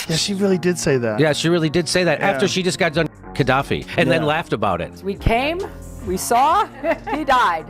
Yeah, she really did say that. Yeah, she really did say that after she just got done Gaddafi and then laughed about it. We came, we saw, he died.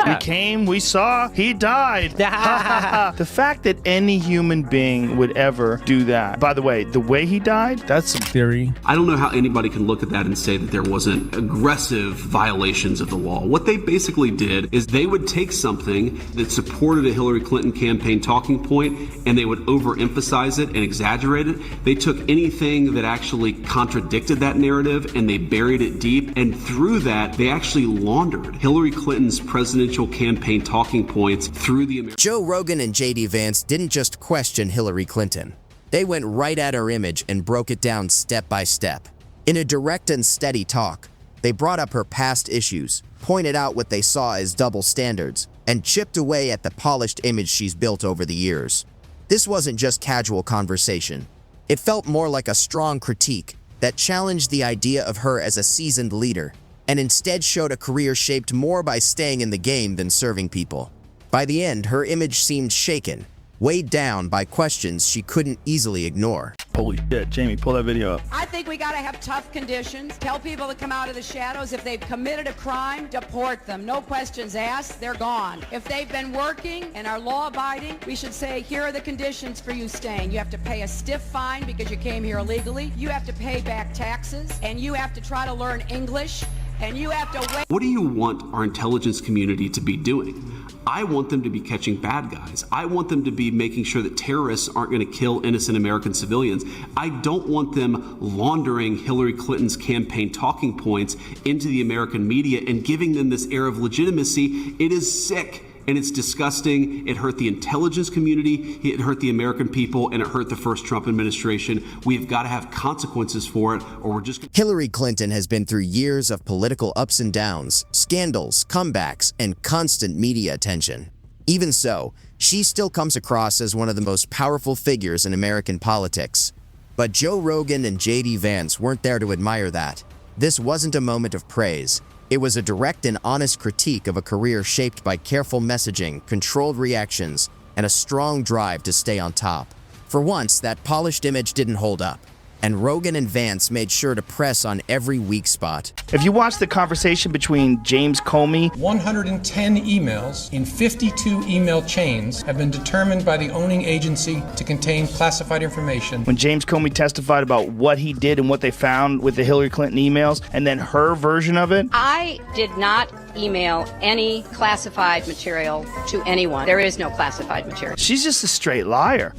We came, we saw, he died. The fact that any human being would ever do that. By the way he died, that's some theory. I don't know how anybody can look at that and say that there wasn't aggressive violations of the law. What they basically did is they would take something that supported a Hillary Clinton campaign talking point and they would overemphasize it and exaggerate it. They took anything that actually contradicted that narrative and they buried it deep, and through that they actually laundered Hillary Clinton's presidential campaign talking points through the American. Joe Rogan and J.D. Vance didn't just question Hillary Clinton. They went right at her image and broke it down step by step. In a direct and steady talk, they brought up her past issues, pointed out what they saw as double standards, and chipped away at the polished image she's built over the years. This wasn't just casual conversation. It felt more like a strong critique that challenged the idea of her as a seasoned leader, and instead showed a career shaped more by staying in the game than serving people. By the end, her image seemed shaken, weighed down by questions she couldn't easily ignore. Holy shit, Jamie, pull that video up. I think we gotta have tough conditions. Tell people to come out of the shadows. If they've committed a crime, deport them. No questions asked, they're gone. If they've been working and are law-abiding, we should say, here are the conditions for you staying. You have to pay a stiff fine because you came here illegally. You have to pay back taxes, and you have to try to learn English, and you have to wait. What do you want our intelligence community to be doing? I want them to be catching bad guys. I want them to be making sure that terrorists aren't going to kill innocent American civilians. I don't want them laundering Hillary Clinton's campaign talking points into the American media and giving them this air of legitimacy. It is sick. And it's disgusting. It hurt the intelligence community, it hurt the American people, and it hurt the first Trump administration. We've got to have consequences for it, or we're just... Hillary Clinton has been through years of political ups and downs, scandals, comebacks, and constant media attention. Even so, she still comes across as one of the most powerful figures in American politics. But Joe Rogan and J.D. Vance weren't there to admire that. This wasn't a moment of praise. It was a direct and honest critique of a career shaped by careful messaging, controlled reactions, and a strong drive to stay on top. For once, that polished image didn't hold up, and Rogan and Vance made sure to press on every weak spot. If you watch the conversation between James Comey, 110 emails in 52 email chains have been determined by the owning agency to contain classified information. when James Comey testified about what he did and what they found with the Hillary Clinton emails, and then her version of it. I did not email any classified material to anyone. There is no classified material. She's just a straight liar.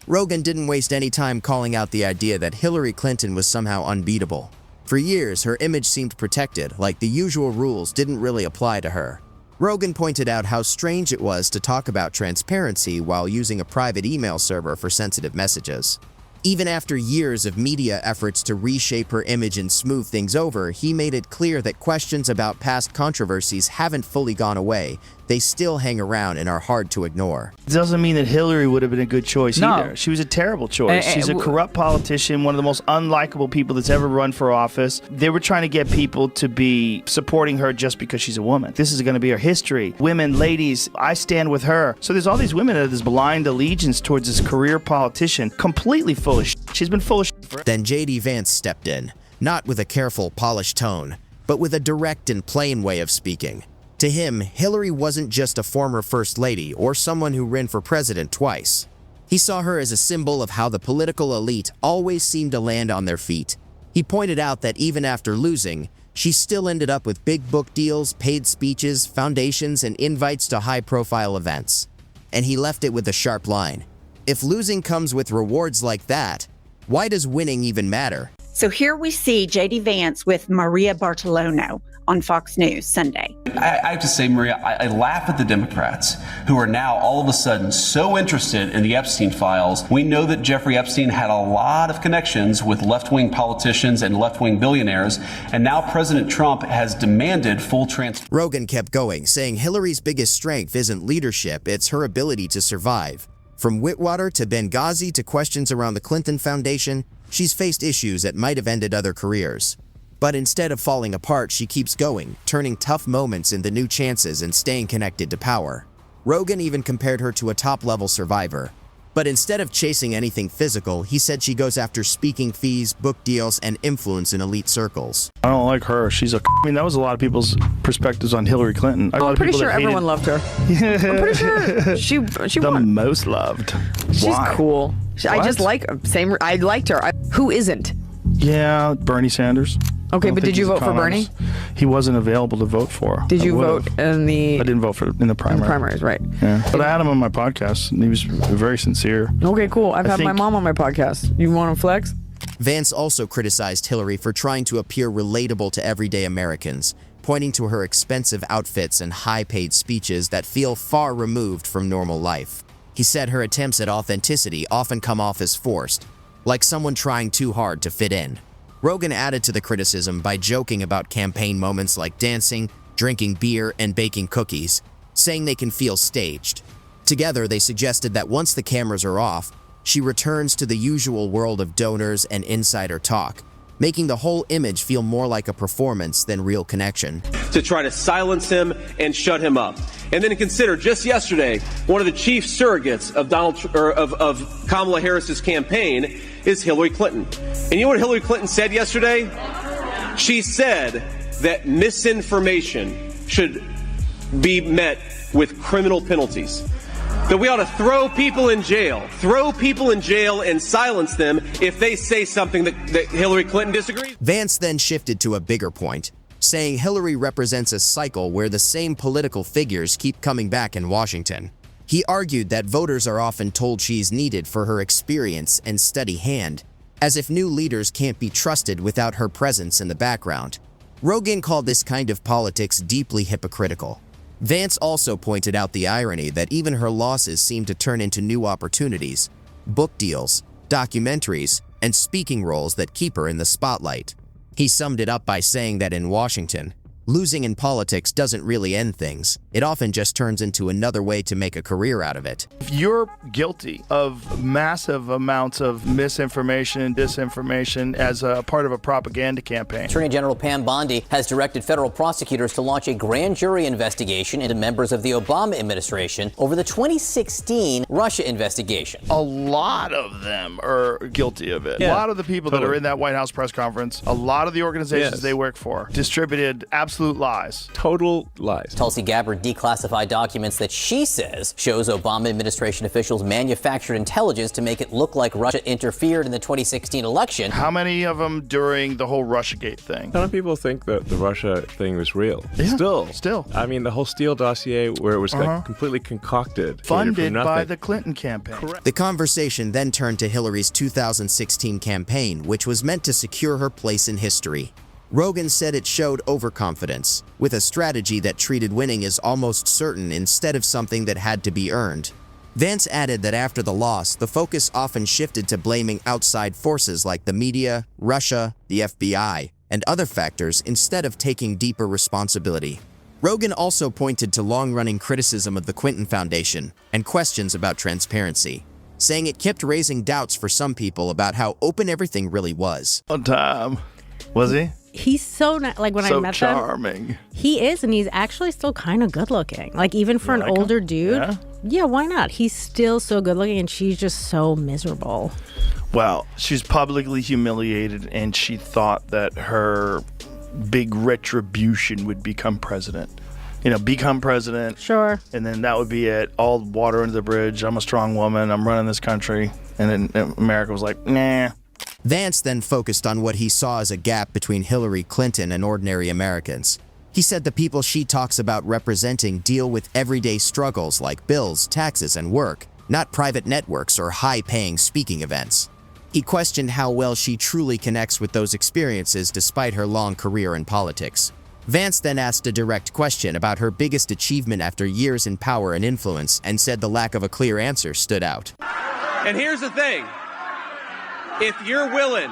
Rogan didn't waste any time calling out the idea that Hillary Clinton was somehow unbeatable. For years, her image seemed protected, like the usual rules didn't really apply to her. Rogan pointed out how strange it was to talk about transparency while using a private email server for sensitive messages. Even after years of media efforts to reshape her image and smooth things over, he made it clear that questions about past controversies haven't fully gone away. They still hang around and are hard to ignore. It doesn't mean that Hillary would have been a good choice either. She was a terrible choice. She's a corrupt politician, one of the most unlikable people that's ever run for office. They were trying to get people to be supporting her just because she's a woman. This is going to be her history. Women, ladies, I stand with her. So there's all these women that have this blind allegiance towards this career politician, completely full of shit. She's been full of shit forever. Then J.D. Vance stepped in, not with a careful, polished tone, but with a direct and plain way of speaking. To him, Hillary wasn't just a former first lady or someone who ran for president twice. He saw her as a symbol of how the political elite always seemed to land on their feet. He pointed out that even after losing, she still ended up with big book deals, paid speeches, foundations, and invites to high-profile events. And he left it with a sharp line. If losing comes with rewards like that, why does winning even matter? So here we see J.D. Vance with Maria Bartiromo on Fox News Sunday. I have to say, Maria, I laugh at the Democrats who are now all of a sudden so interested in the Epstein files. We know that Jeffrey Epstein had a lot of connections with left-wing politicians and left-wing billionaires, and now President Trump has demanded full transparency. Rogan kept going, saying Hillary's biggest strength isn't leadership, it's her ability to survive. From Whitwater to Benghazi to questions around the Clinton Foundation, she's faced issues that might have ended other careers. But instead of falling apart, she keeps going, turning tough moments into new chances and staying connected to power. Rogan even compared her to a top-level survivor. But instead of chasing anything physical, he said she goes after speaking fees, book deals, and influence in elite circles. I don't like her. She's I mean, that was a lot of people's perspectives on Hillary Clinton. I'm pretty sure everyone loved her. I'm pretty sure she the won. most loved. She's Why? cool. I just like I liked her. Who isn't? Yeah, Bernie Sanders. Okay, but did you vote for Bernie? He wasn't available to vote for. Did you vote in the... I didn't vote for in the primary. Primaries, right. Yeah. But I had him on my podcast, and he was very sincere. Okay, cool. I've had my mom on my podcast. You want to flex? Vance also criticized Hillary for trying to appear relatable to everyday Americans, pointing to her expensive outfits and high-paid speeches that feel far removed from normal life. He said her attempts at authenticity often come off as forced, like someone trying too hard to fit in. Rogan added to the criticism by joking about campaign moments like dancing, drinking beer, and baking cookies, saying they can feel staged. Together, they suggested that once the cameras are off, she returns to the usual world of donors and insider talk, making the whole image feel more like a performance than real connection. To try to silence him and shut him up. And then consider, just yesterday, one of the chief surrogates of Kamala Harris's campaign is Hillary Clinton. And you know what Hillary Clinton said yesterday? She said that misinformation should be met with criminal penalties. That we ought to throw people in jail and silence them if they say something that Hillary Clinton disagrees. Vance then shifted to a bigger point, saying Hillary represents a cycle where the same political figures keep coming back in Washington. He argued that voters are often told she's needed for her experience and steady hand, as if new leaders can't be trusted without her presence in the background. Rogan called this kind of politics deeply hypocritical. Vance also pointed out the irony that even her losses seem to turn into new opportunities, book deals, documentaries, and speaking roles that keep her in the spotlight. He summed it up by saying that in Washington, losing in politics doesn't really end things. It often just turns into another way to make a career out of it. If you're guilty of massive amounts of misinformation and disinformation as a part of a propaganda campaign. Attorney General Pam Bondi has directed federal prosecutors to launch a grand jury investigation into members of the Obama administration over the 2016 Russia investigation. A lot of them are guilty of it. Yeah, a lot of the people that are in that White House press conference, a lot of the organizations they work for, distributed absolute lies. Total lies. Tulsi Gabbard declassified documents that she says shows Obama administration officials manufactured intelligence to make it look like Russia interfered in the 2016 election. How many of them during the whole Russiagate thing? A lot of people think that the Russia thing was real. Yeah, Still. I mean, the whole Steele dossier where it was like completely concocted. Funded by the Clinton campaign. Correct. The conversation then turned to Hillary's 2016 campaign, which was meant to secure her place in history. Rogan said it showed overconfidence, with a strategy that treated winning as almost certain instead of something that had to be earned. Vance added that after the loss, the focus often shifted to blaming outside forces like the media, Russia, the FBI, and other factors instead of taking deeper responsibility. Rogan also pointed to long-running criticism of the Clinton Foundation and questions about transparency, saying it kept raising doubts for some people about how open everything really was. On time. Was he? He's so like when I met charming. him, he is, and he's actually still kind of good looking. Like even for an older dude, yeah, why not? He's still so good looking, and she's just so miserable. Well, she's publicly humiliated, and she thought that her big retribution would become president. You know, become president. Sure. And then that would be it. All water under the bridge. I'm a strong woman. I'm running this country. And then America was like, nah. Vance then focused on what he saw as a gap between Hillary Clinton and ordinary Americans. He said the people she talks about representing deal with everyday struggles like bills, taxes, and work, not private networks or high-paying speaking events. He questioned how well she truly connects with those experiences despite her long career in politics. Vance then asked a direct question about her biggest achievement after years in power and influence and said the lack of a clear answer stood out. And here's the thing. If you're willing,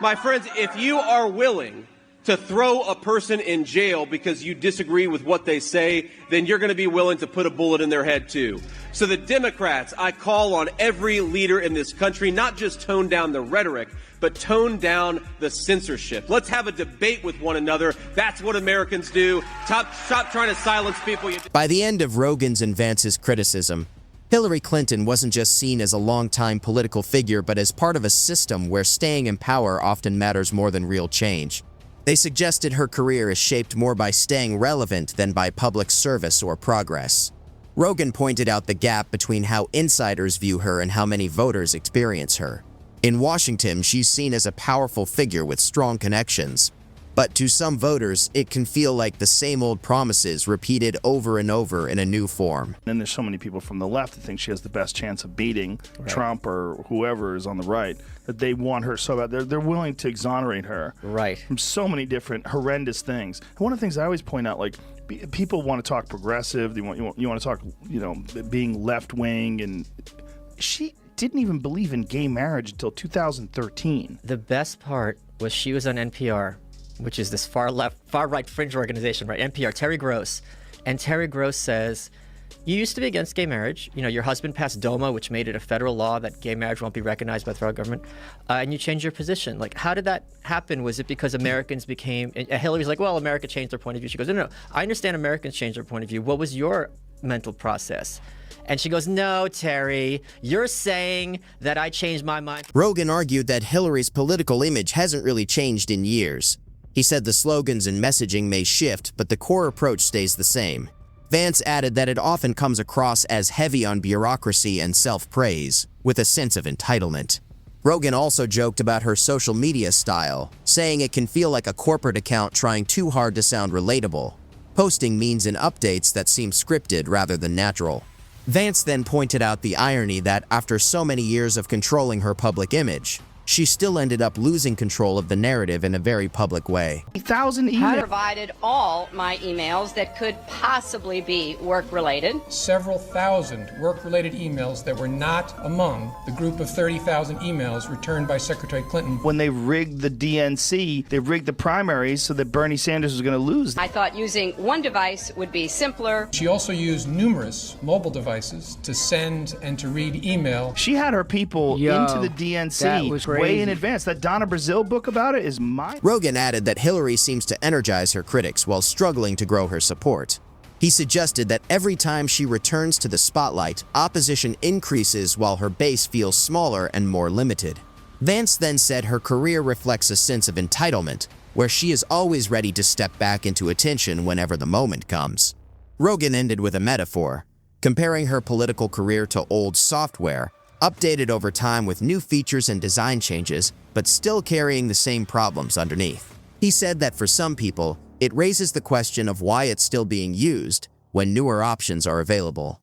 my friends, if you are willing to throw a person in jail because you disagree with what they say, then you're going to be willing to put a bullet in their head too. So the Democrats, I call on every leader in this country, not just tone down the rhetoric, but tone down the censorship. Let's have a debate with one another. That's what Americans do. Stop trying to silence people. By the end of Rogan's and Vance's criticism, Hillary Clinton wasn't just seen as a longtime political figure, but as part of a system where staying in power often matters more than real change. They suggested her career is shaped more by staying relevant than by public service or progress. Rogan pointed out the gap between how insiders view her and how many voters experience her. In Washington, she's seen as a powerful figure with strong connections. But to some voters, it can feel like the same old promises repeated over and over in a new form. And there's so many people from the left that think she has the best chance of beating Trump or whoever is on the right, that they want her so bad. They're willing to exonerate her from so many different horrendous things. And one of the things I always point out, like, people want to talk progressive. You want to talk, being left-wing. And she didn't even believe in gay marriage until 2013. The best part was she was on NPR, which is this far right fringe organization, right? NPR, Terry Gross. And Terry Gross says, you used to be against gay marriage. Your husband passed DOMA, which made it a federal law that gay marriage won't be recognized by the federal government. And you changed your position. Like, how did that happen? Was it because Americans became... And Hillary's like, well, America changed their point of view. She goes, no, I understand Americans changed their point of view. What was your mental process? And she goes, no, Terry, you're saying that I changed my mind. Rogan argued that Hillary's political image hasn't really changed in years. He said the slogans and messaging may shift, but the core approach stays the same. Vance added that it often comes across as heavy on bureaucracy and self-praise, with a sense of entitlement. Rogan also joked about her social media style, saying it can feel like a corporate account trying too hard to sound relatable, posting memes and updates that seem scripted rather than natural. Vance then pointed out the irony that after so many years of controlling her public image, she still ended up losing control of the narrative in a very public way. 1,000 emails. I provided all my emails that could possibly be work-related. Several thousand work-related emails that were not among the group of 30,000 emails returned by Secretary Clinton. When they rigged the DNC, they rigged the primaries so that Bernie Sanders was going to lose. I thought using one device would be simpler. She also used numerous mobile devices to send and to read email. She had her people into the DNC. That was crazy. Way in advance. That Donna Brazile book about it is mine. Rogan added that Hillary seems to energize her critics while struggling to grow her support. He suggested that every time she returns to the spotlight, opposition increases while her base feels smaller and more limited. Vance then said her career reflects a sense of entitlement, where she is always ready to step back into attention whenever the moment comes. Rogan ended with a metaphor, comparing her political career to old software, updated over time with new features and design changes, but still carrying the same problems underneath. He said that for some people, it raises the question of why it's still being used when newer options are available.